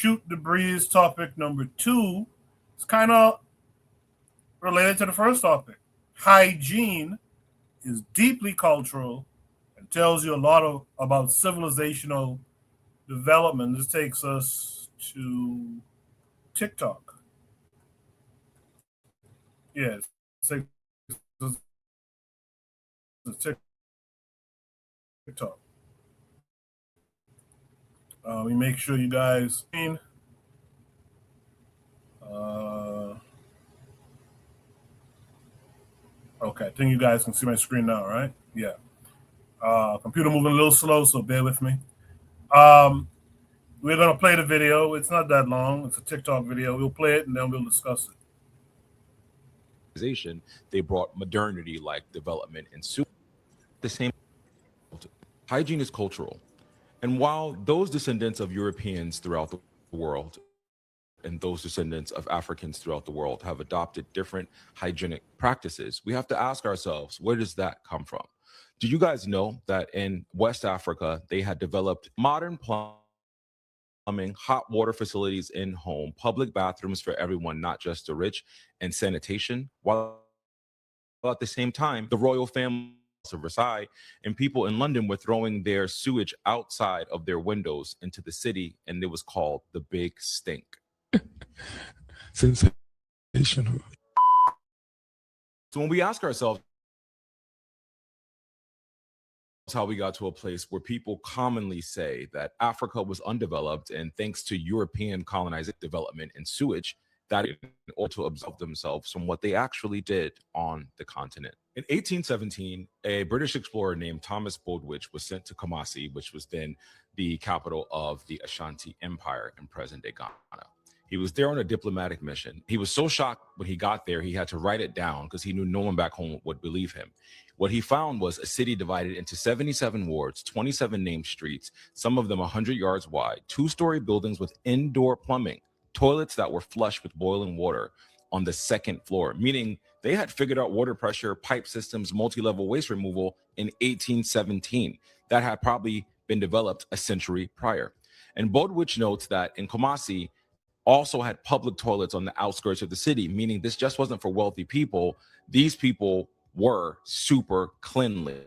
Shoot the breeze topic number 2. It's kind of related to the first topic. Hygiene is deeply cultural and tells you a lot about civilizational development. This takes us to TikTok. Yes, TikTok. We make sure you guys. Uh, okay, I think you guys can see my screen now, right? Yeah. Computer moving a little slow, so bear with me. Um, we're gonna play the video. It's not that long. It's a TikTok video. We'll play it and then we'll discuss it. They brought modernity like development and the same. Hygiene is cultural. And while those descendants of Europeans throughout the world and those descendants of Africans throughout the world have adopted different hygienic practices, we have to ask ourselves, where does that come from? Do you guys know that in West Africa, they had developed modern plumbing, hot water facilities in home, public bathrooms for everyone, not just the rich, and sanitation, while at the same time, the royal family of Versailles and people in London were throwing their sewage outside of their windows into the city, and it was called the Big Stink. Sensational. So when we ask ourselves how we got to a place where people commonly say that Africa was undeveloped and thanks to European colonization, development, and sewage, that in order to absolve themselves from what they actually did on the continent. In 1817, a British explorer named Thomas Bowditch was sent to Kumasi, which was then the capital of the Ashanti Empire in present-day Ghana. He was there on a diplomatic mission. He was so shocked when he got there, he had to write it down because he knew no one back home would believe him. What he found was a city divided into 77 wards, 27 named streets, some of them 100 yards wide, 2-story buildings with indoor plumbing, toilets that were flush with boiling water on the second floor, meaning they had figured out water pressure, pipe systems, multi-level waste removal in 1817. That had probably been developed a century prior. And Bowditch notes that in Kumasi also had public toilets on the outskirts of the city, meaning this just wasn't for wealthy people. These people were super cleanly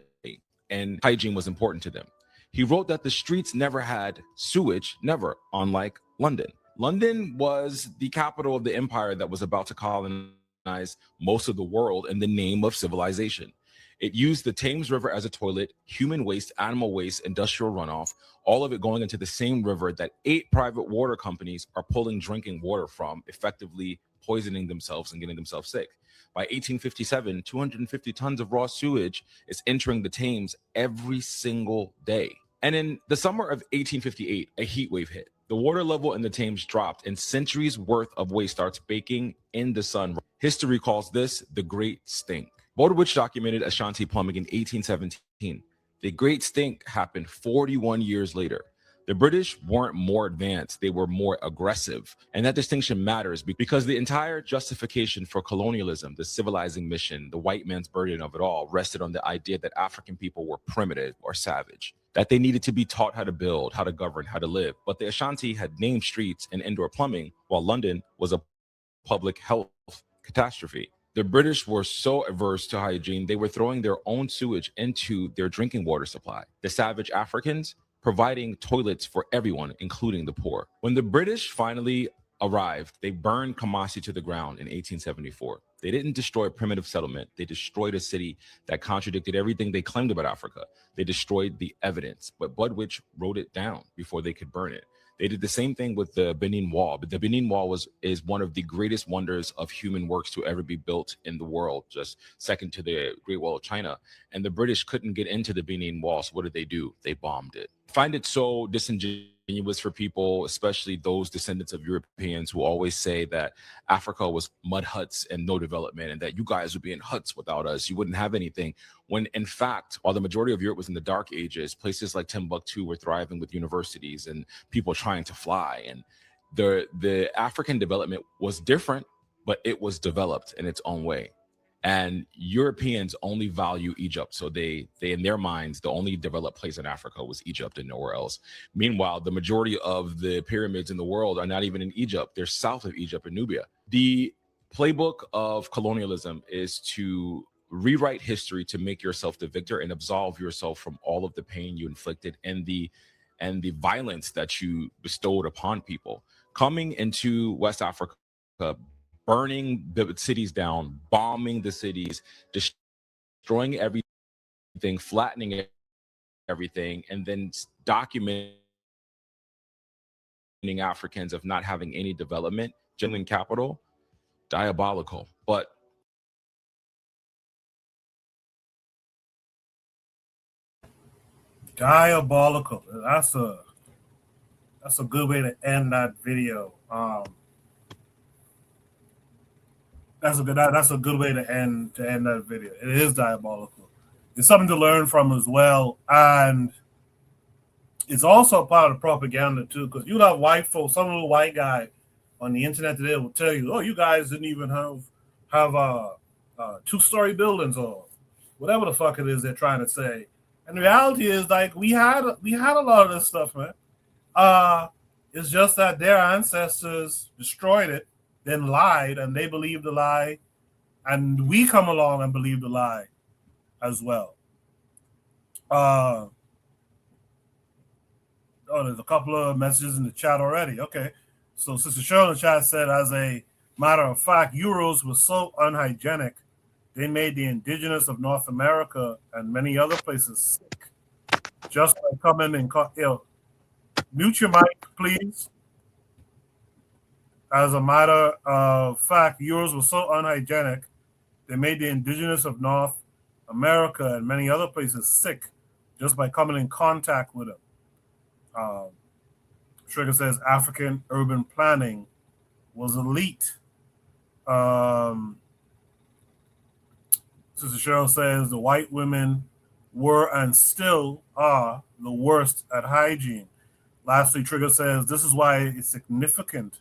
and hygiene was important to them. He wrote that the streets never had sewage, never, unlike London. London was the capital of the empire that was about to colonize most of the world in the name of civilization. It used the Thames River as a toilet, human waste, animal waste, industrial runoff, all of it going into the same river that 8 private water companies are pulling drinking water from, effectively poisoning themselves and getting themselves sick. By 1857, 250 tons of raw sewage is entering the Thames every single day. And in the summer of 1858, a heat wave hit. The water level in the Thames dropped and centuries worth of waste starts baking in the sun. History calls this the Great Stink. Bowditch documented Ashanti plumbing in 1817. The Great Stink happened 41 years later. The British weren't more advanced, they were more aggressive. And that distinction matters because the entire justification for colonialism, the civilizing mission, the white man's burden of it all, rested on the idea that African people were primitive or savage, that they needed to be taught how to build, how to govern, how to live. But the Ashanti had named streets and indoor plumbing, while London was a public health catastrophe. The British were so averse to hygiene, they were throwing their own sewage into their drinking water supply. The savage Africans providing toilets for everyone, including the poor. When the British finally arrived, they burned Kumasi to the ground in 1874. They didn't destroy a primitive settlement. They destroyed a city that contradicted everything they claimed about Africa. They destroyed the evidence, but Bowditch wrote it down before they could burn it. They did the same thing with the Benin Wall, but the Benin Wall is one of the greatest wonders of human works to ever be built in the world, just second to the Great Wall of China. And the British couldn't get into the Benin Wall, so what did they do? They bombed it. I find it so disingenuous for people, especially those descendants of Europeans who always say that Africa was mud huts and no development, and that you guys would be in huts without us. You wouldn't have anything. When in fact, while the majority of Europe was in the Dark Ages, places like Timbuktu were thriving with universities and people trying to fly. And the African development was different, but it was developed in its own way. and Europeans only value Egypt. So they in their minds, the only developed place in Africa was Egypt and nowhere else. Meanwhile, the majority of the pyramids in the world are not even in Egypt. They're south of Egypt in Nubia. The playbook of colonialism is to rewrite history to make yourself the victor and absolve yourself from all of the pain you inflicted and the violence that you bestowed upon people. Coming into West Africa, burning the cities down, bombing the cities, destroying everything, flattening everything, and then documenting Africans of not having any development, genuine capital, diabolical. But Diabolical. That's a good way to end that video. That's a good way to end that video. It is diabolical. It's something to learn from as well, and it's also part of the propaganda too. Because you have white folks, some little white guy on the internet today will tell you, "Oh, you guys didn't even have 2-story buildings or whatever the fuck it is they're trying to say." And the reality is, like, we had a lot of this stuff, man. It's just that their ancestors destroyed it, then lied, and they believed the lie, and we come along and believe the lie as well. Oh, there's a couple of messages in the chat already. Okay. So Sister Cheryl in the chat said, as a matter of fact, Euros was so unhygienic, they made the indigenous of North America and many other places sick. Just by coming and mute your mic, please. As a matter of fact, Euros were so unhygienic, they made the indigenous of North America and many other places sick just by coming in contact with them. Trigger says African urban planning was elite. Sister Cheryl says the white women were and still are the worst at hygiene. Lastly, Trigger says this is why it's significant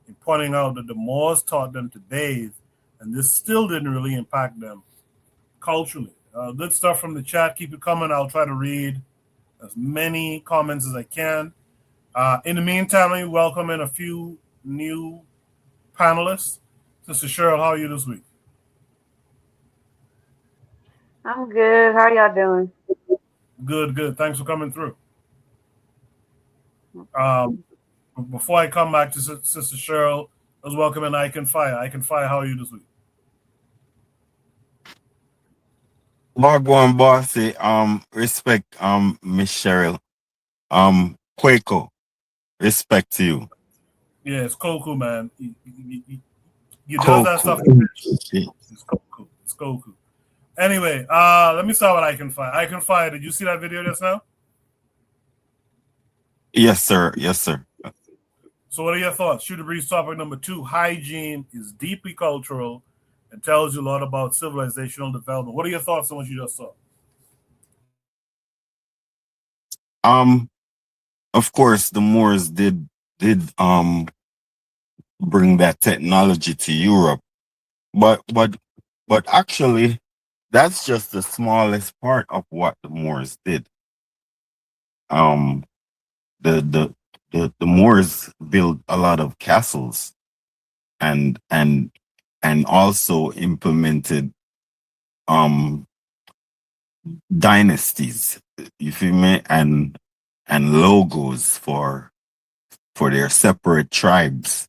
in pointing out that the Moors taught them to bathe, and this still didn't really impact them culturally. Good stuff from the chat. Keep it coming. I'll try to read as many comments as I can. In the meantime, let me welcome in a few new panelists. Sister Cheryl, how are you this week? I'm good. How y'all doing? Good. Thanks for coming through. Before I come back to Sister Cheryl, let's welcome in Ike and Fire. Ike and Fire, how are you this week? Wagwan bossy, respect, Miss Cheryl. Quaco, respect to you. Yeah, it's Koku, man. You does that stuff. It's Koku. Anyway, let me start with Ike and Fire. Ike and Fire, did you see that video just now? Yes, sir. So what are your thoughts? Shooter Breeze topic number 2, hygiene is deeply cultural and tells you a lot about civilizational development. What are your thoughts on what you just saw? Of course, the Moors did bring that technology to Europe, but actually, that's just the smallest part of what the Moors did. The Moors built a lot of castles and also implemented dynasties, you feel me, and logos for their separate tribes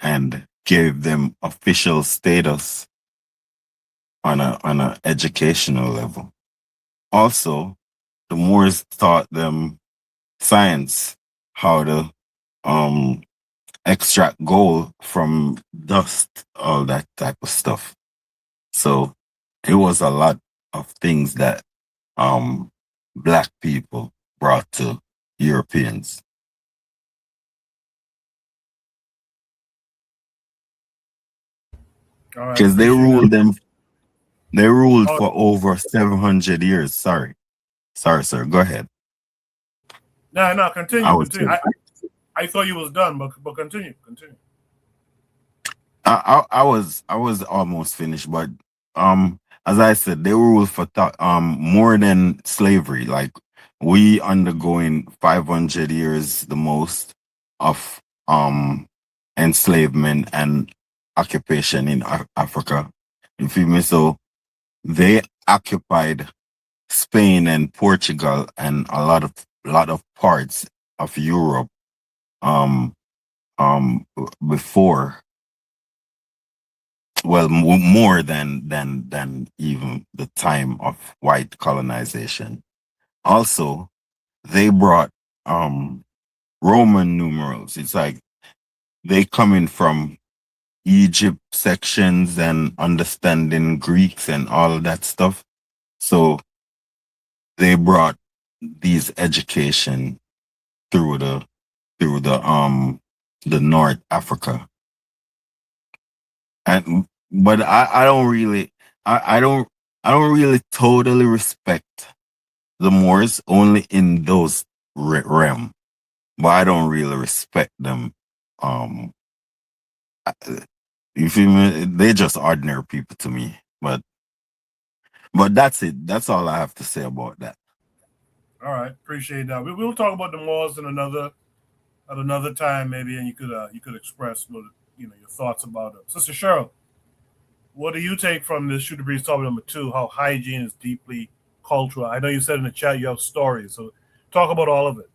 and gave them official status on a educational level. Also, the Moors taught them science, how to extract gold from dust, all that type of stuff. So it was a lot of things that Black people brought to Europeans. Because they ruled for over 700 years. Sorry, sir. Go ahead. No, continue. I thought you was done, but continue. I was almost finished, but as I said, they rule for more than slavery. Like we undergoing 500 years the most of enslavement and occupation in Africa. You feel me? So they occupied Spain and Portugal and a lot of parts of Europe um before, well, more than even the time of white colonization. Also, they brought um Roman numerals. It's like they coming from Egypt sections and understanding Greeks and all of that stuff. So they brought these education through the North Africa. And but I don't really I don't I don't really totally respect the Moors only in those realm, but I don't really respect them. Um, you feel me? They're just ordinary people to me. But that's it. That's all I have to say about that. All right, appreciate that. We'll talk about the malls in another at another time, maybe, and you could express what your thoughts about it. Sister Cheryl, what do you take from this Shooter Breeze topic number two? How hygiene is deeply cultural. I know you said in the chat you have stories, so talk about all of it.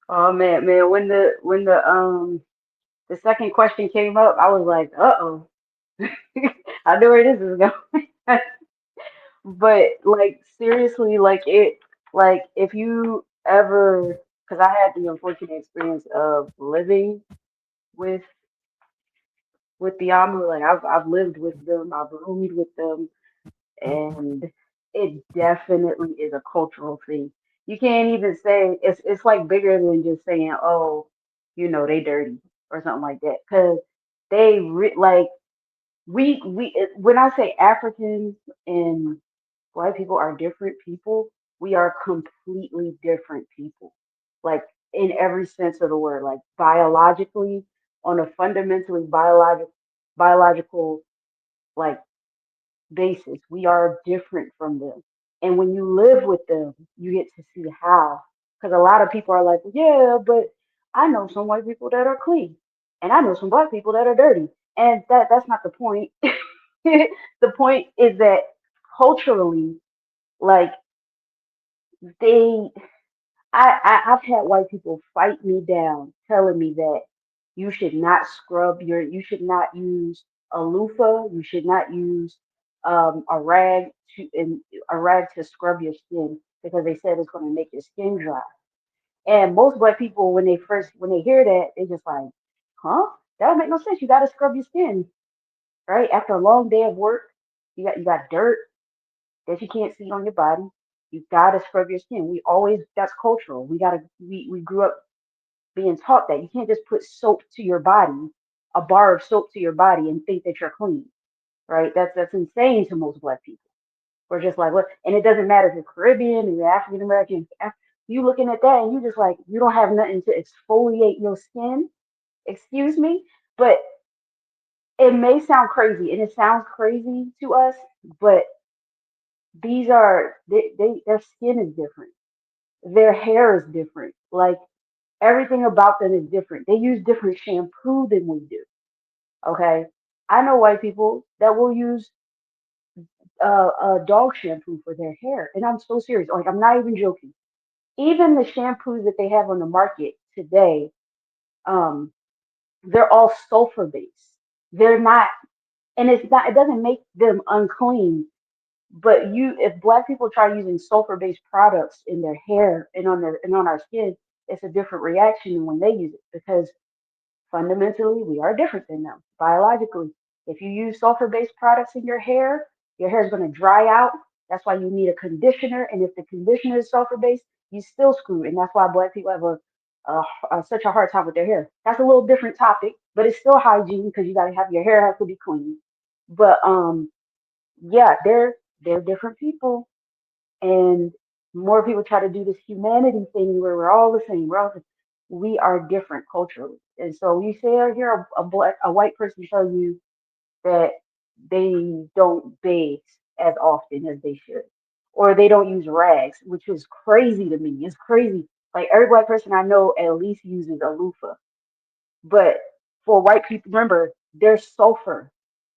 Oh man, when the second question came up, I was like, uh-oh. I know where this is going. But like seriously, like if you ever, because I had the unfortunate experience of living with the Amu, like I've lived with them, I've roomed with them, and it definitely is a cultural thing. You can't even say it's like bigger than just saying, oh, they dirty or something like that, because like when I say Africans and Black people are different people. We are completely different people. Like in every sense of the word, like biologically, on a fundamentally biological like basis, we are different from them. And when you live with them, you get to see how. Because a lot of people are like, yeah, but I know some white people that are clean, and I know some black people that are dirty, and that's not the point. The point is that culturally, like they I've had white people fight me down telling me that you should not use a loofah, you should not use a rag a rag to scrub your skin because they said it's going to make your skin dry. And most black people when they hear that, they just like, huh? That don't make no sense. You got to scrub your skin, right? After a long day of work, you got dirt that you can't see on your body. You gotta scrub your skin. That's cultural. We grew up being taught that you can't just put soap to your body, a bar of soap to your body and think that you're clean, right? That's insane to most black people. We're just like, what? And it doesn't matter if you're Caribbean or you're African American. You looking at that and you just like, you don't have nothing to exfoliate your skin. Excuse me, but it may sound crazy, and it sounds crazy to us, but their skin is different, their hair is different, like everything about them is different. They use different shampoo than we do. Okay, I know white people that will use dog shampoo for their hair, and I'm so serious. Like I'm not even joking. Even the shampoos that they have on the market today, um, they're all sulfur based. They're not, and it's not. It doesn't make them unclean. But if black people try using sulfur-based products in their hair and on our skin, it's a different reaction than when they use it because fundamentally we are different than them biologically. If you use sulfur-based products in your hair is going to dry out. That's why you need a conditioner, and if the conditioner is sulfur-based, you still screwed, and that's why black people have such a hard time with their hair. That's a little different topic, but it's still hygiene because you got to have your hair has to be clean. But yeah, they're different people, and more people try to do this humanity thing where we're all the same. We are different culturally, and so you say I hear a white person tell you that they don't bathe as often as they should, or they don't use rags, which is crazy to me. It's crazy. Like every black person I know at least uses a loofah, but for white people, remember, there's sulfur.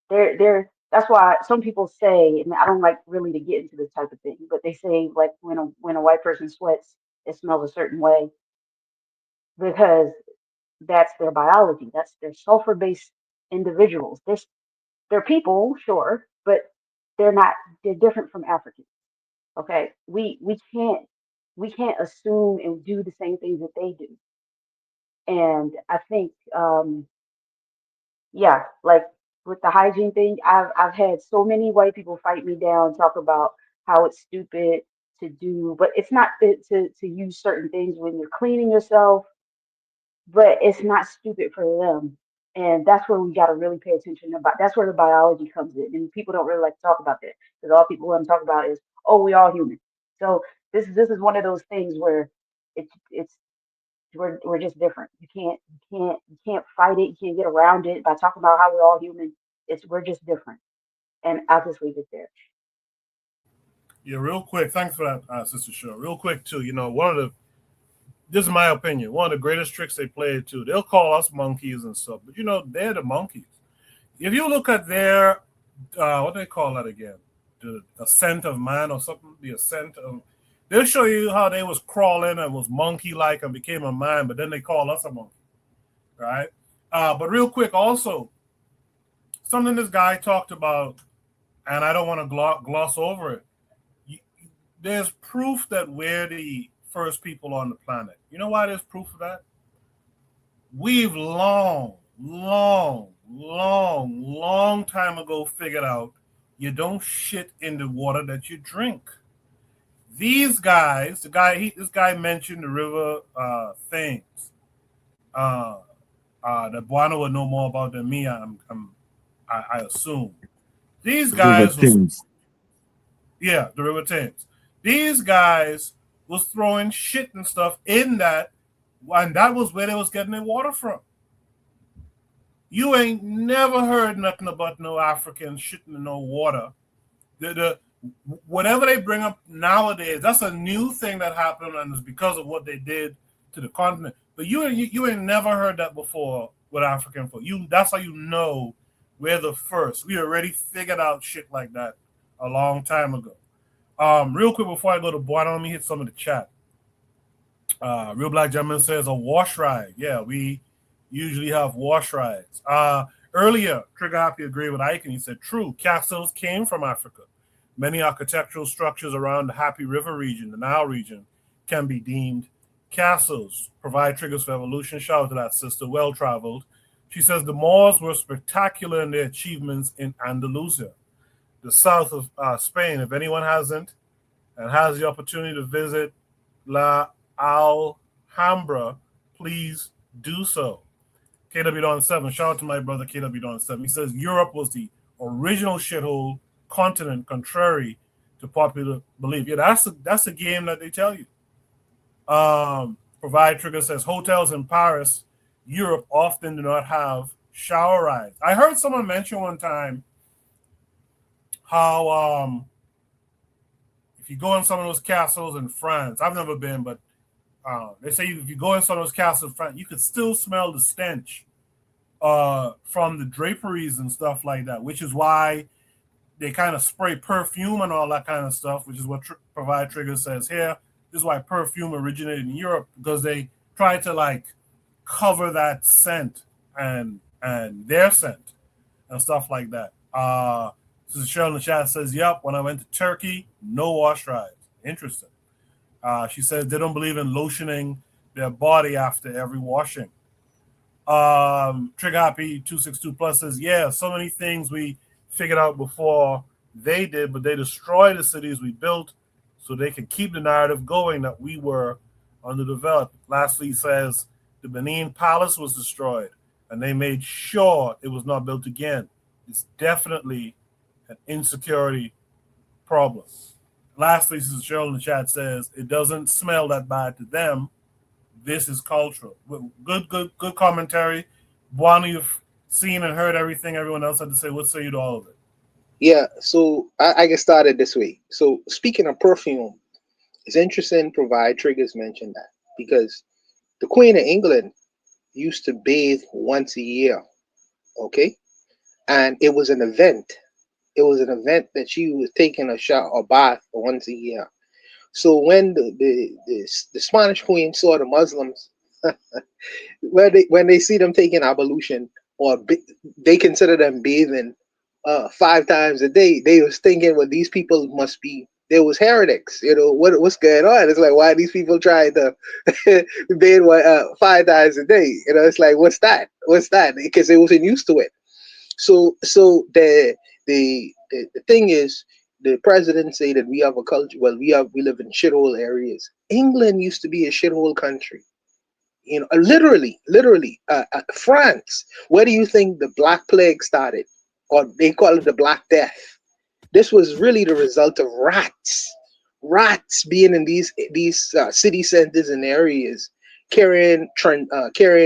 They're that's why some people say, and I don't like really to get into this type of thing, but they say like when a white person sweats, it smells a certain way because that's their biology. That's their sulfur based individuals. They're people, sure, but they're not. They're different from Africans. Okay, we can't assume and do the same things that they do. And I think yeah, like with the hygiene thing, I've had so many white people fight me down, talk about how it's stupid to do, but it's not to use certain things when you're cleaning yourself, but it's not stupid for them. And that's where we got to really pay attention about. That's where the biology comes in, and people don't really like to talk about that because all people want to talk about is, oh, we all human. So this is one of those things where it's we're just different. You can't fight it. You can't get around it by talking about how we're all human. We're just different, and I'll just leave it there. Yeah, real quick. Thanks for that, Sister Show. Real quick too. One of the this is my opinion. One of the greatest tricks they play too. They'll call us monkeys and stuff, but they're the monkeys. If you look at their what do they call that again? The ascent of man or something. The ascent of they'll show you how they was crawling and was monkey like and became a man, but then they call us a monkey, right? But real quick, also something this guy talked about, and I don't want to gloss over it. There's proof that we're the first people on the planet. You know why there's proof of that? We've long time ago figured out you don't shit in the water that you drink. These guys, this guy mentioned the river Thames. The Buano would know more about than me. I assume these guys was the river Thames. These guys was throwing shit and stuff in that, and that was where they was getting their water from. You ain't never heard nothing about no Africans shitting in no water. The whatever they bring up nowadays, that's a new thing that happened, and it's because of what they did to the continent. But you ain't never heard that before with African folk. That's how you know we're the first. We already figured out shit like that a long time ago. Real quick before I go to Boy, let me hit some of the chat. Real Black Gentleman says a wash ride. Yeah, we usually have wash rides. Earlier, Trigger Happy agreed with Ike, and he said, true, castles came from Africa. Many architectural structures around the Happy River region, the Nile region, can be deemed castles. Provide triggers for evolution. Shout out to that sister, well-traveled. She says the Moors were spectacular in their achievements in Andalusia, the south of Spain. If anyone hasn't and has the opportunity to visit La Alhambra, please do so. KW Don 7, shout out to my brother KW Don 7. He says Europe was the original shithole continent, contrary to popular belief. Yeah, that's a game that they tell you. Provide Trigger says hotels in Paris, Europe often do not have shower rides. I heard someone mention one time how if you go in some of those castles in France, I've never been, but they say if you go in some of those castles in France, you could still smell the stench from the draperies and stuff like that, which is why they kind of spray perfume and all that kind of stuff, which is what Provide Trigger says here. This is why perfume originated in Europe, because they tried to like cover that scent and their scent and stuff like that. This is Cheryl in the chat says, yep, when I went to Turkey, no wash rides. Interesting. She says they don't believe in lotioning their body after every washing. Trigger Happy 262 Plus says, yeah, so many things we figured out before they did, but they destroyed the cities we built so they could keep the narrative going that we were underdeveloped. Lastly, he says the Benin Palace was destroyed and they made sure it was not built again. It's definitely an insecurity problem. Lastly, this is Cheryl in the chat says it doesn't smell that bad to them. This is cultural. Good commentary. Buana, seen and heard everything everyone else had to say. What say you to all of it? Yeah, so I get started this way. So speaking of perfume, it's interesting provide triggers mentioned that because the Queen of England used to bathe once a year, okay? And it was an event. It was an event that she was taking a shower or bath once a year. So when the Spanish Queen saw the Muslims, when they see them taking ablution or they consider them bathing 5 times a day, they was thinking, well, these people must be there was heretics. What's going on? It's like, why are these people trying to bathe 5 times a day? It's like, what's that? What's that? Because they wasn't used to it. So the thing is, the president say that we have a culture. Well, we live in shithole areas. England used to be a shithole country. Literally, France. Where do you think the Black Plague started, or they call it the Black Death? This was really the result of rats being in these city centers and areas, carrying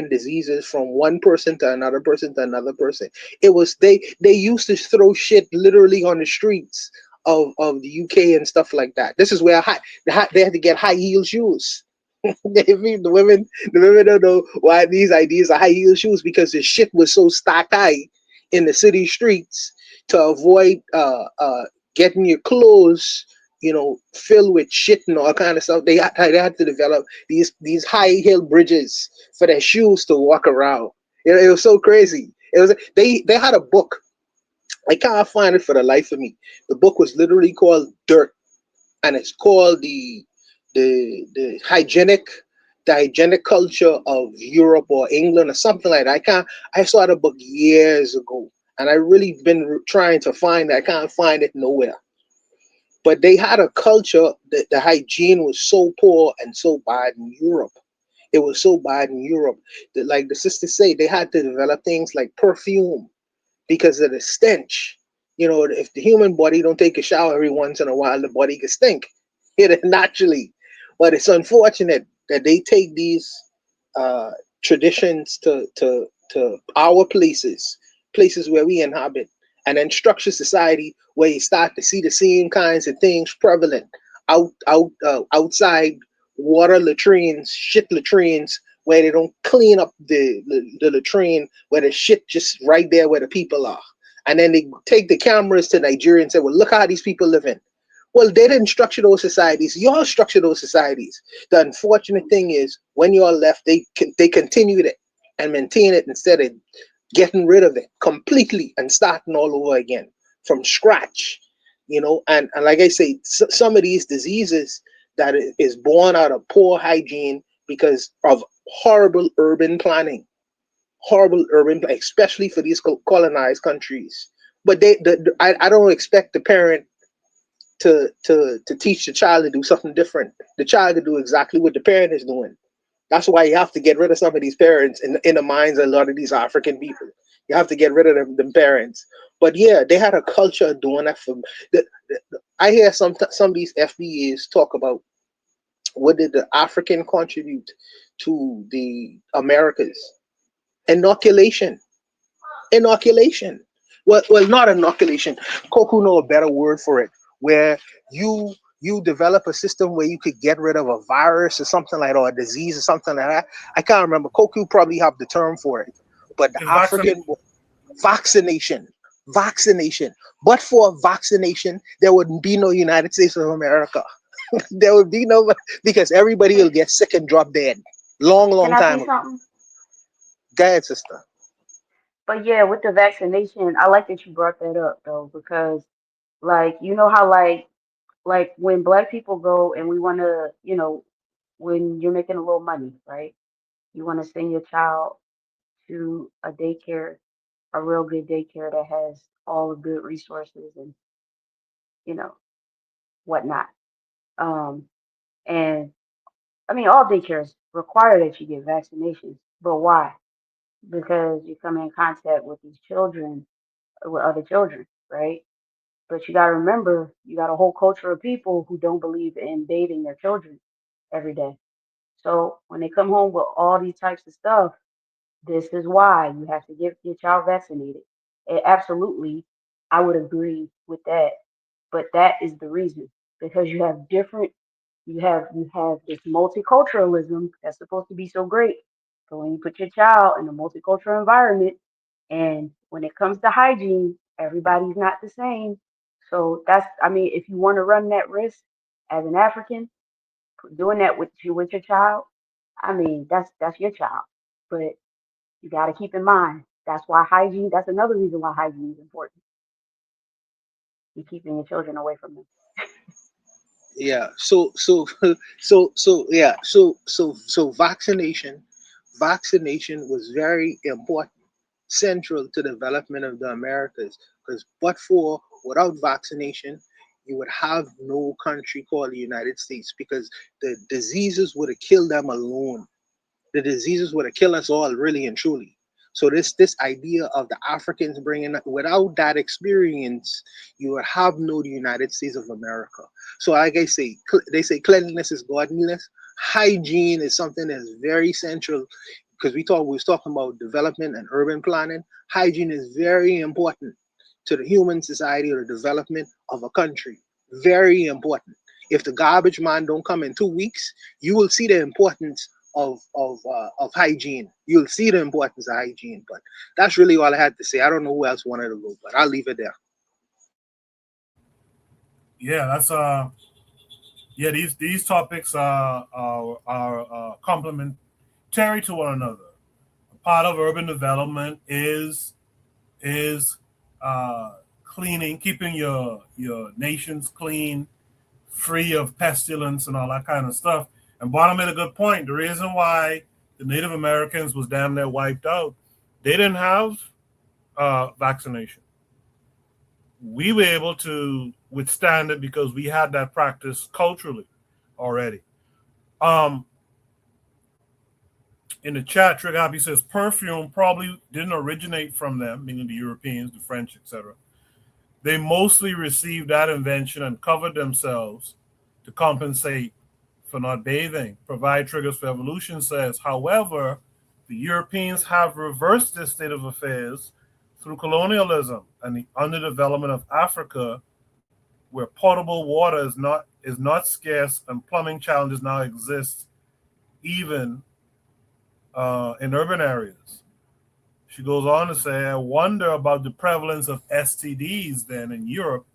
diseases from one person to another person to another person. It was they used to throw shit literally on the streets of the UK and stuff like that. This is where they had to get high heel shoes. The women don't know why these ideas are high heel shoes, because the shit was so stock high in the city streets to avoid getting your clothes, filled with shit and all kind of stuff. They had to develop these high heel bridges for their shoes to walk around. It was so crazy. It was they had a book. I can't find it for the life of me. The book was literally called Dirt, and it's called the hygienic culture of Europe or England or something like that. I saw the book years ago, and I really been trying to find it. I can't find it nowhere. But they had a culture that the hygiene was so poor and so bad in Europe. It was so bad in Europe that, like the sisters say, they had to develop things like perfume because of the stench. If the human body don't take a shower every once in a while, the body can stink. Naturally. But it's unfortunate that they take these uh, traditions to our places where we inhabit, and then structure society where you start to see the same kinds of things prevalent outside water latrines, shit latrines, where they don't clean up the latrine, where the shit just right there where the people are. And then they take the cameras to Nigeria and say, well, look how these people living. Well, they didn't structure those societies. Y'all structure those societies. The unfortunate thing is, when y'all left, they continued it and maintain it instead of getting rid of it completely and starting all over again from scratch. And like I say, some of these diseases that is born out of poor hygiene because of horrible urban, especially for these colonized countries. But I don't expect the parent to teach the child to do something different. The child to do exactly what the parent is doing. That's why you have to get rid of some of these parents in the minds of a lot of these African people. You have to get rid of them parents. But yeah, they had a culture of doing that for. I hear some of these FBAs talk about what did the African contribute to the Americas. Inoculation. Inoculation. Well, not inoculation. Koku know a better word for it. Where you develop a system where you could get rid of a virus or something like that, or a disease or something like that. I can't remember. Koku probably have the term for it. But the It's vaccination. African vaccination, vaccination. But for vaccination, there would be no United States of America. There would be no, because everybody will get sick and drop dead. Long, Can long I time say ago. something? Go ahead, sister. But yeah, with the vaccination, I like that you brought that up though, because like you know how like when black people go and we want to, when you're making a little money, right? You want to send your child to a daycare, a real good daycare that has all the good resources and you know whatnot. Um, and I mean, all daycares require that you get vaccinations, but why? Because you come in contact with these children, with other children, right? But you got to remember, you got a whole culture of people who don't believe in bathing their children every day. So when they come home with all these types of stuff, This is why you have to get your child vaccinated. Absolutely, I would agree with that. But that is the reason because you have different, you have this multiculturalism that's supposed to be so great. But when you put your child in a multicultural environment, and when it comes to hygiene, everybody's not the same. So that's, I mean, if you want to run that risk as an African, doing that with your child, I mean, that's your child. But you got to keep in mind that's why hygiene. That's another reason why hygiene is important. You're keeping your children away from them. Yeah. So vaccination was very important, central to the development of the Americas. Because but for without vaccination, you would have no country called the United States because the diseases would have killed them alone. The diseases would have killed us all, really and truly. So this idea of the Africans bringing without that experience, you would have no the United States of America. So like I say, they say cleanliness is godliness. Hygiene is something that's very central because we was talking about development and urban planning. Hygiene is very important to the human society or the development of a country. Very important. If the garbage man don't come in 2 weeks, you will see the importance of hygiene. You'll see the importance of hygiene. But that's really all I had to say. I don't know who else wanted to go, but I'll leave it there. Yeah, that's yeah. These topics are complementary to one another. Part of urban development is cleaning, keeping your nations clean, free of pestilence and all that kind of stuff. And Bonham made a good point. The reason why the Native Americans was damn near wiped out, they didn't have vaccination. We were able to withstand it because we had that practice culturally already. Um, in the chat, Trick Happy says perfume probably didn't originate from them, meaning the Europeans, the French, etc. They mostly received that invention and covered themselves to compensate for not bathing. Provide triggers for evolution says, however, the Europeans have reversed this state of affairs through colonialism and the underdevelopment of Africa, where potable water is not scarce and plumbing challenges now exist even in urban areas. She goes on to say, I wonder about the prevalence of STDs then in Europe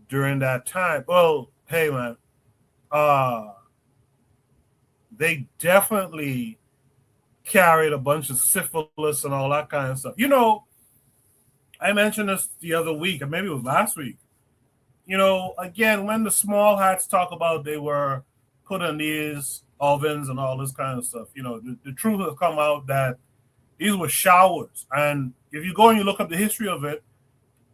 during that time. Well, hey man, uh, they definitely carried a bunch of syphilis and all that kind of stuff. I mentioned this the other week, or maybe it was last week. Again, when the small hats talk about they were put in these ovens and all this kind of stuff, the truth has come out that these were showers. And if you go and you look up the history of it,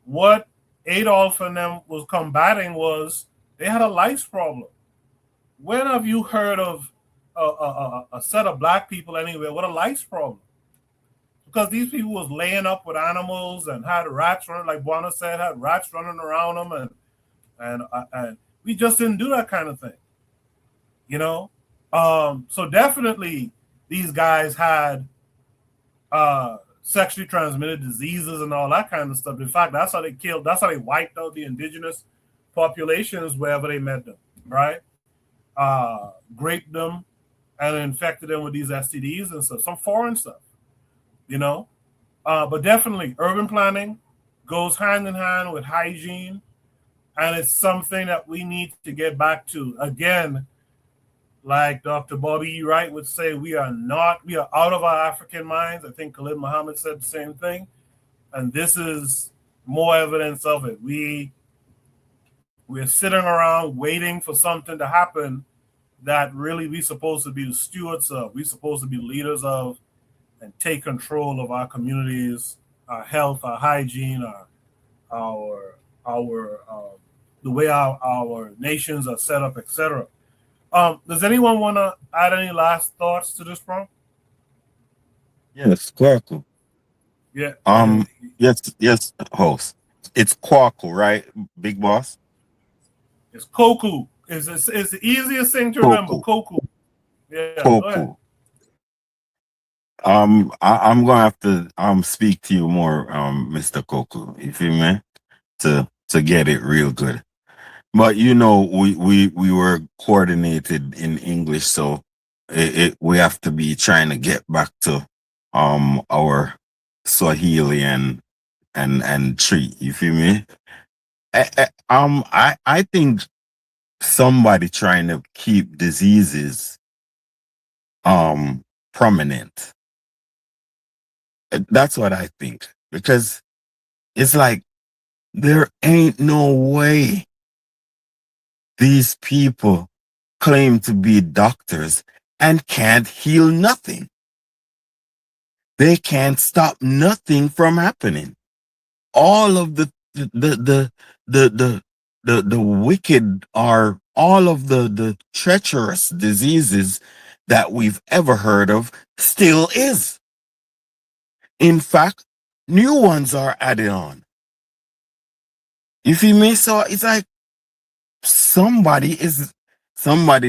what Adolf and them was combating was they had a lice problem. When have you heard of a set of black people anywhere with a lice problem? Because these people was laying up with animals and had rats running, like Buana said, had rats running around them, and we just didn't do that kind of thing, you know. So definitely these guys had sexually transmitted diseases and all that kind of stuff. In fact, that's how they wiped out the indigenous populations wherever they met them, right? Raped them and infected them with these STDs and stuff, some foreign stuff, you know. But definitely, urban planning goes hand in hand with hygiene, and it's something that we need to get back to. Again, like Dr. Bobby Wright would say, we are out of our African minds. I think Khalid Muhammad said the same thing, and this is more evidence of it. We're sitting around waiting for something to happen that really we're supposed to be the stewards of. We're supposed to be leaders of and take control of our communities, our health, our hygiene, our the way our nations are set up, etc. Does anyone want to add any last thoughts to this, bro? Yes, Quarkle. Yeah. Yes, host. It's Quarkle, right, Big Boss? It's Koku. It's the easiest thing to remember. Koku. Koku. Yeah. Go ahead. Koku. I'm gonna have to speak to you more, Mr. Coco, if you may, to get it real good. But you know, we were coordinated in English, so we have to be trying to get back to our Swahili and tree. You feel me? I think somebody trying to keep diseases prominent. That's what I think, because it's like there ain't no way these people claim to be doctors and can't heal nothing. They can't stop nothing from happening. All of the wicked are all of the treacherous diseases that we've ever heard of still is. In fact, new ones are added on. You feel me? So it's like somebody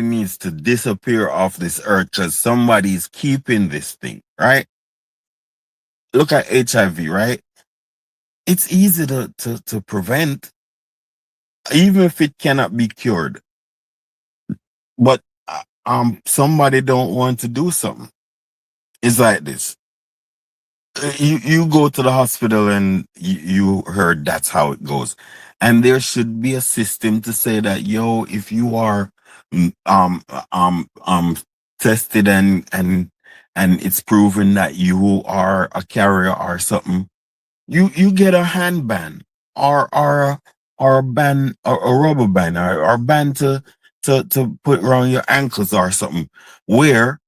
needs to disappear off this earth because somebody's keeping this thing, right? Look at HIV, right? It's easy to prevent, even if it cannot be cured. But somebody don't want to do something. It's like this. You go to the hospital and you heard that's how it goes, and there should be a system to say that, yo, if you are mm, um um um tested and it's proven that you are a carrier or something, you get a handband or a band or a rubber band or a band to put around your ankles or something, where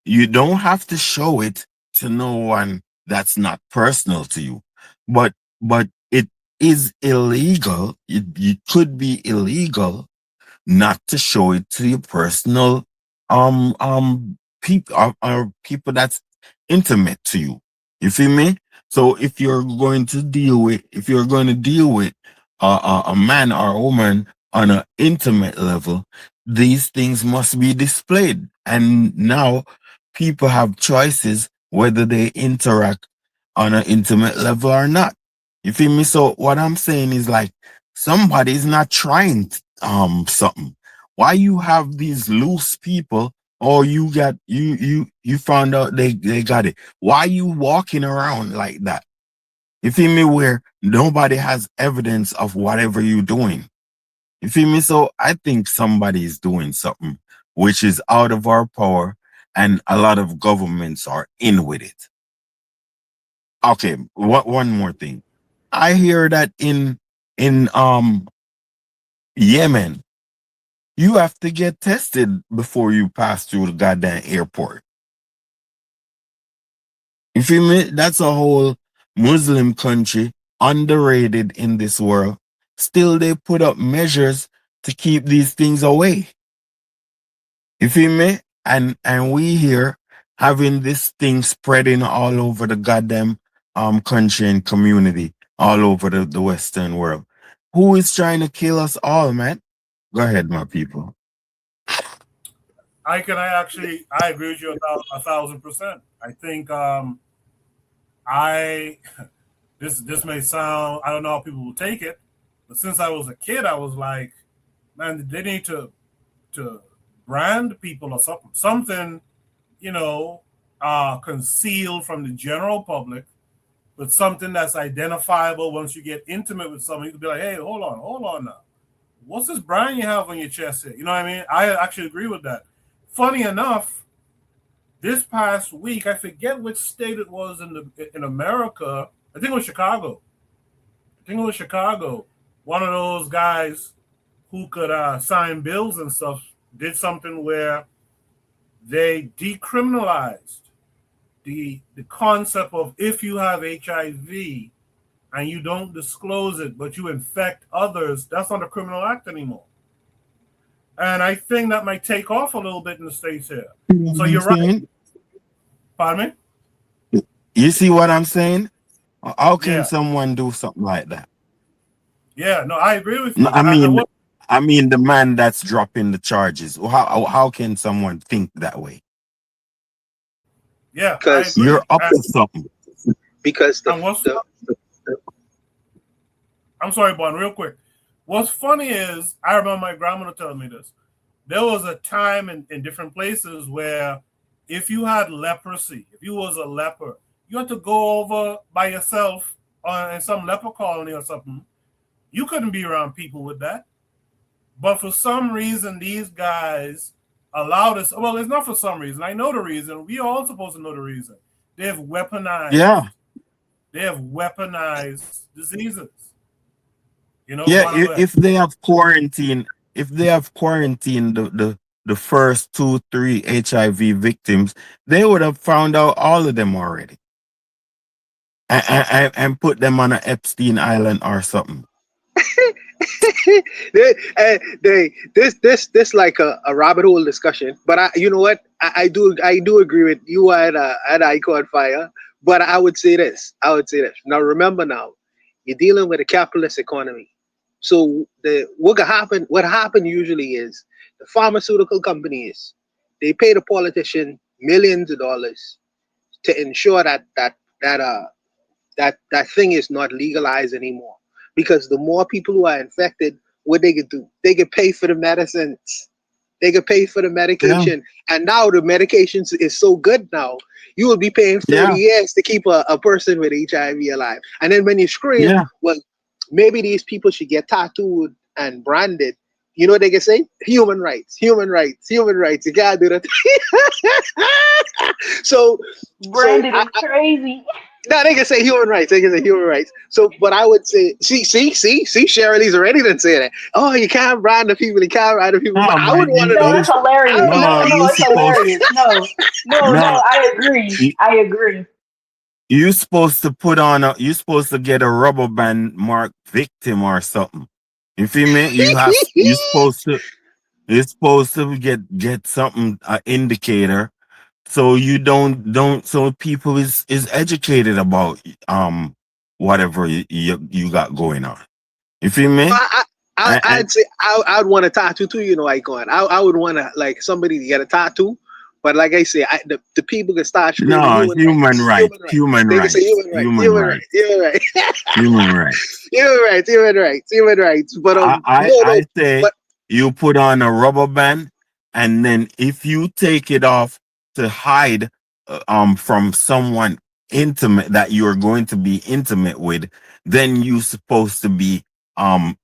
you don't have to show it to no one that's not personal to you. But it is illegal. It could be illegal not to show it to your personal people or people that's intimate to you. You feel me? So if you're going to deal with a man or a woman on an intimate level, these things must be displayed. And now people have choices whether they interact on an intimate level or not. You feel me? So what I'm saying is, like, somebody's not trying something. Why you have these loose people, or you found out they got it? Why you walking around like that? You feel me? Where nobody has evidence of whatever you're doing. You feel me? So I think somebody is doing something which is out of our power, and a lot of governments are in with it. Okay, what one more thing. I hear that in Yemen, you have to get tested before you pass through the goddamn airport. You feel me? That's a whole Muslim country, underrated in this world. Still, they put up measures to keep these things away. You feel me? And we here having this thing spreading all over the goddamn country and community, all over the Western world. Who is trying to kill us all, man? Go ahead, my people. I agree with you about 1,000%. I think I this may sound, I don't know how people will take it, but since I was a kid, I was like, man, they need to brand people or something, you know, concealed from the general public, but something that's identifiable. Once you get intimate with someone, you can be like, hey, hold on now. What's this brand you have on your chest here? You know what I mean? I actually agree with that. Funny enough, this past week, I forget which state it was in America. I think it was Chicago. I think it was Chicago. One of those guys who could sign bills and stuff did something where they decriminalized the concept of, if you have HIV and you don't disclose it, but you infect others, that's not a criminal act anymore. And I think that might take off a little bit in the States here. So you're right. Pardon me? You see what I'm saying? How can yeah. someone do something like that? Yeah, no, I agree with you. No, I mean the man that's dropping the charges. How can someone think that way? Yeah, I because agree. You're up to something. because And what's the I'm sorry, Bon, real quick. What's funny is I remember my grandmother telling me this. There was a time in different places where if you had leprosy, if you was a leper, you had to go over by yourself in some leper colony or something. You couldn't be around people with that. But for some reason, these guys allowed us. Well, it's not for some reason. I know the reason. We all supposed to know the reason. They have weaponized. Yeah, They have weaponized diseases. You know, go yeah. on and go ahead. If they have quarantine, if they have quarantined the first 2, 3 HIV victims, they would have found out all of them already, and put them on an Epstein Island or something. this like a rabbit hole discussion. But you know what? I do agree with you at Icon Fire. But I would say this. I would say this. Now remember now, you're dealing with a capitalist economy. So the what happen usually is the pharmaceutical companies, they pay the politician millions of dollars to ensure that thing is not legalized anymore. Because the more people who are infected, what they could do, they could pay for the medicines, they could pay for the Yeah, medication, and now the medications is so good now. You will be paying 30 yeah, years to keep a person with HIV alive. And then when you scream, yeah, well, maybe these people should get tattooed and branded. You know what they can say? Human rights, human rights, human rights. You gotta do that. so, so Brandon is crazy. no, they can say human rights. They can say human rights. So, but I would say, see, Shirley's already done say that. Oh, you can't brand the people. You can't brand the people. But no, I but would want to No, know. it's you I hilarious. would, No, no, no, you it's supposed hilarious. No, no, no. no, I agree. you, I agree. you supposed to put on a, you supposed to get a rubber band marked victim or something. You feel me? You're supposed to get something, indicator, so you don't so people is educated about whatever you got going on. You feel me? I, And I'd say I'd want a tattoo too. You know, Icon. I would want to like somebody to get a tattoo. But like I say, the people can start screaming no, human rights, human rights. human They can say rights, human rights, human human rights, rights, human rights, human rights. human rights, human rights, human rights. But no, no. I say But you put on a rubber band, and then if you take it off to hide, from someone intimate that you're going to be intimate with, then you supposed to be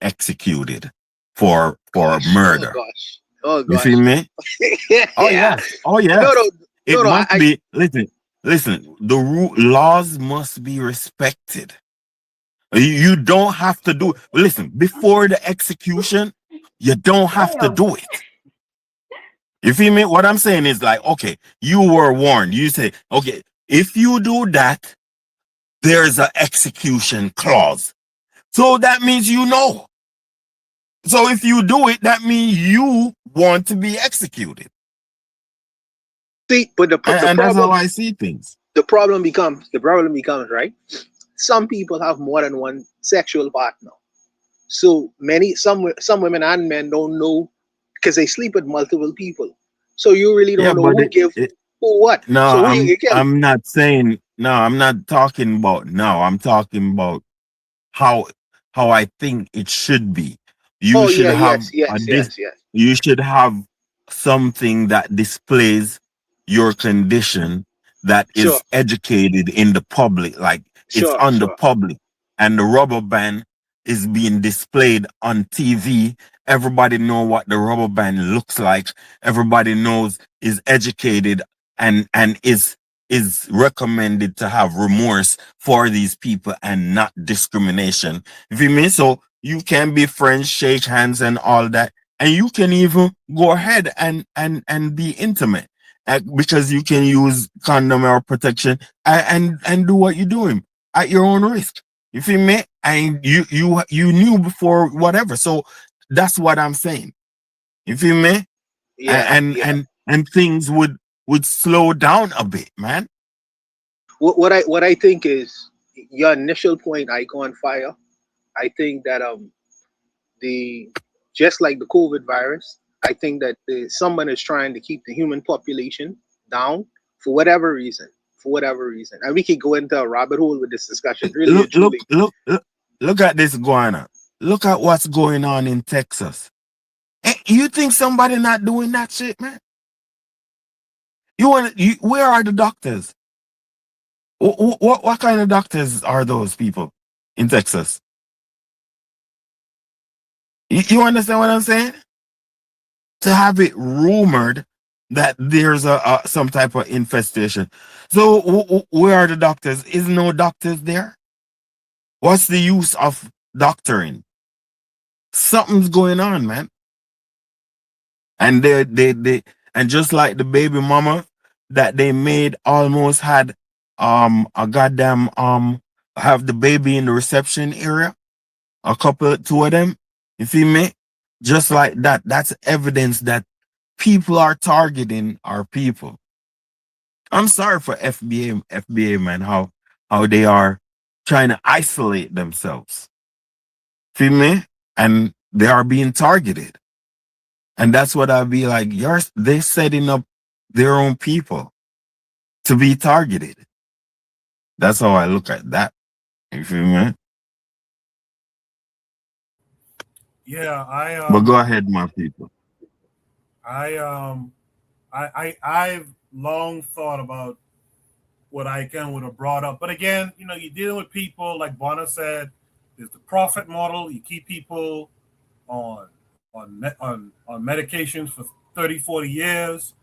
executed for gosh, oh murder. gosh, oh You feel gosh. me? Oh Yeah. yes, oh No, yes. no, It no, no. must be. Listen. The laws must be respected. You don't have to do it. Listen, before the execution, you don't have to Damn. do it. You feel me? What I'm saying is like, okay, you were warned. You say, okay, if you do that, there's an execution clause. So that means you know. So if you do it, that means you want to be executed. See, but the And that's how problem, I see things. the problem becomes right. Some people have more than one sexual partner. So some women and men don't know because they sleep with multiple people. So you really Yeah, don't know but who give it who what. no, So who you kill? I'm not saying no, I'm not talking about now. I'm talking about how I think it should be. You Oh should yeah, have yes, a yes, this yes, yes. you should have something that displays your condition, that Sure, is educated in the public, like it's sure, on the sure, public, and the rubber band is being displayed on TV. Everybody know what the rubber band looks like. Everybody knows, is educated, and is recommended to have remorse for these people and not discrimination. You feel me? So you can be friends, shake hands, and all that, and you can even go ahead and be intimate, because you can use condom or protection, and do what you're doing at your own risk. You feel me? And you knew before whatever. So that's what I'm saying. You feel me? yeah, yeah. And things would slow down a bit, man. What I think is your initial point, Icon Fire. I think that the just like the COVID virus, I think that someone is trying to keep the human population down for whatever reason. for whatever reason. And we could go into a rabbit hole with this discussion, really and truly. Look at this going on. Look at what's going on in Texas. You think somebody not doing that shit, man? Where are the doctors? What kind of doctors are those people in Texas? You understand what I'm saying? To have it rumored that there's some type of infestation. So where are the doctors? Is no doctors there? What's the use of doctoring? Something's going on, man. And they and just like the baby mama that they made almost had a goddamn have the baby in the reception area, two of them, you see me? Just like that, that's evidence that people are targeting our people. I'm sorry for FBA man, how they are trying to isolate themselves. See me? And they are being targeted. And that's what I'll be like, they're setting up their own people to be targeted. That's how I look at that. You feel me? Yeah, but go ahead, my people. I've long thought about what I would have brought up. But again, you're dealing with people, like Bonner said, there's the profit model. You keep people on medications for 30, 40 years.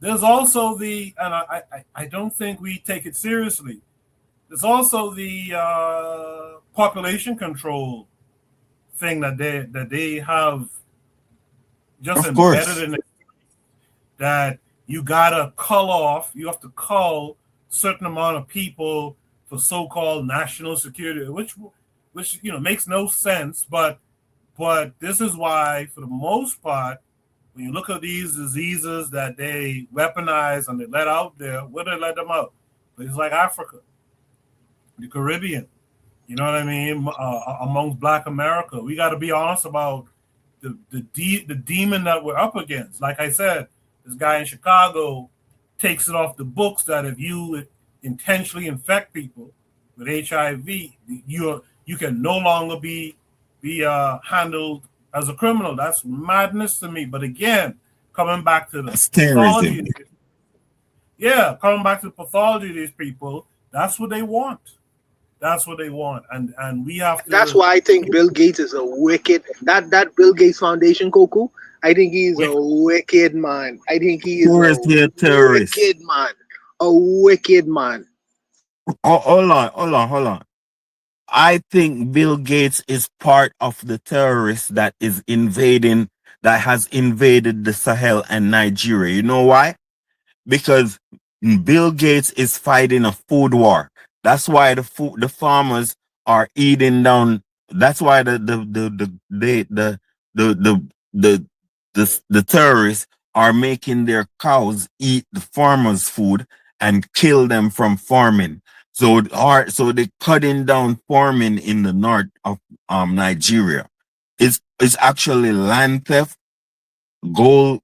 There's also and I don't think we take it seriously. There's also the population control thing that they have just embedded in it, that you gotta you have to cull certain amount of people for so-called national security, which makes no sense, but this is why, for the most part, when you look at these diseases that they weaponize and they let out there, where do they let them out? Places like Africa, the Caribbean, you know what I mean? Amongst Black America, we got to be honest about the demon that we're up against. Like I said, this guy in Chicago takes it off the books that if you intentionally infect people with HIV, you can no longer be handled as a criminal. That's madness to me. But again, coming back to the pathology, coming back to the pathology of these people, that's what they want. That's what they want, and we have to. That's why I think Bill Gates is a wicked. That Bill Gates Foundation, Coco. I think he's a wicked man. I think he is a terrorist. Wicked man. A wicked man. Oh, hold on. I think Bill Gates is part of the terrorists that has invaded the Sahel and Nigeria. You know why? Because Bill Gates is fighting a food war. That's why the farmers are eating down. That's why the terrorists are making their cows eat the farmers' food and kill them from farming. So they're cutting down farming in the north of Nigeria. It's actually land theft, gold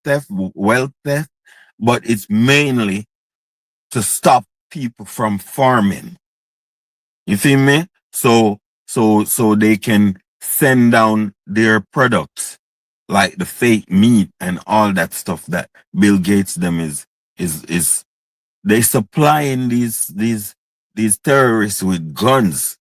theft, wealth theft, but it's mainly to stop people from farming. You see me? So they can send down their products like the fake meat and all that stuff that Bill Gates them is they supplying these terrorists with guns.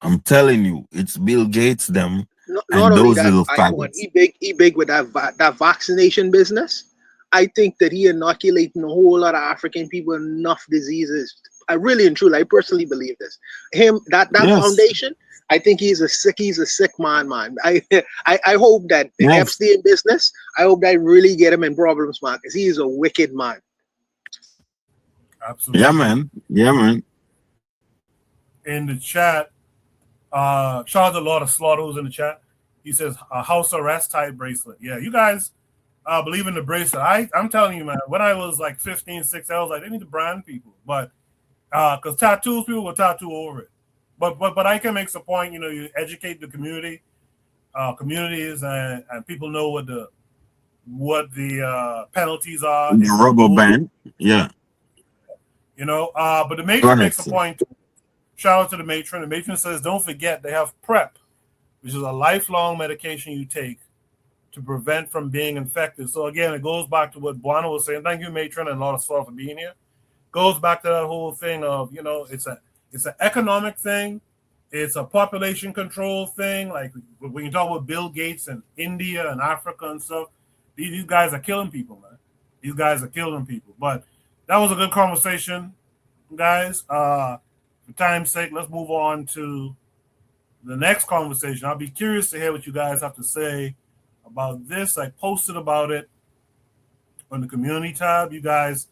I'm telling you, it's Bill Gates them. Not only that, he big with that vaccination business. I think that he inoculating a whole lot of African people enough diseases. I really and truly, I personally believe this. That foundation, I think he's a sick man. I hope that the Epstein business, I hope that really get him in problems, man, because he is a wicked man. Absolutely. Yeah, man. In the chat, shout out to Lord of Slaughter who's in the chat. He says a house arrest type bracelet. Yeah, you guys believe in the bracelet. I'm telling you, man, when I was like 15, 16, I was like, they need to brand people. But because tattoos, people will tattoo over it. But I can make the point, you educate the communities, and people know what the penalties are. The rubber band, yeah. But the matron makes a point. Shout out to the matron. The matron says, don't forget they have PrEP, which is a lifelong medication you take to prevent from being infected. So again, it goes back to what Buana was saying. Thank you, matron, and a lot of stuff for being here. Goes back to that whole thing of, it's an economic thing. It's a population control thing. Like when you talk about Bill Gates and India and Africa and stuff, these guys are killing people, man. These guys are killing people. But that was a good conversation, guys. For time's sake, let's move on to the next conversation. I'll be curious to hear what you guys have to say about this. I posted about it on the community tab. You guys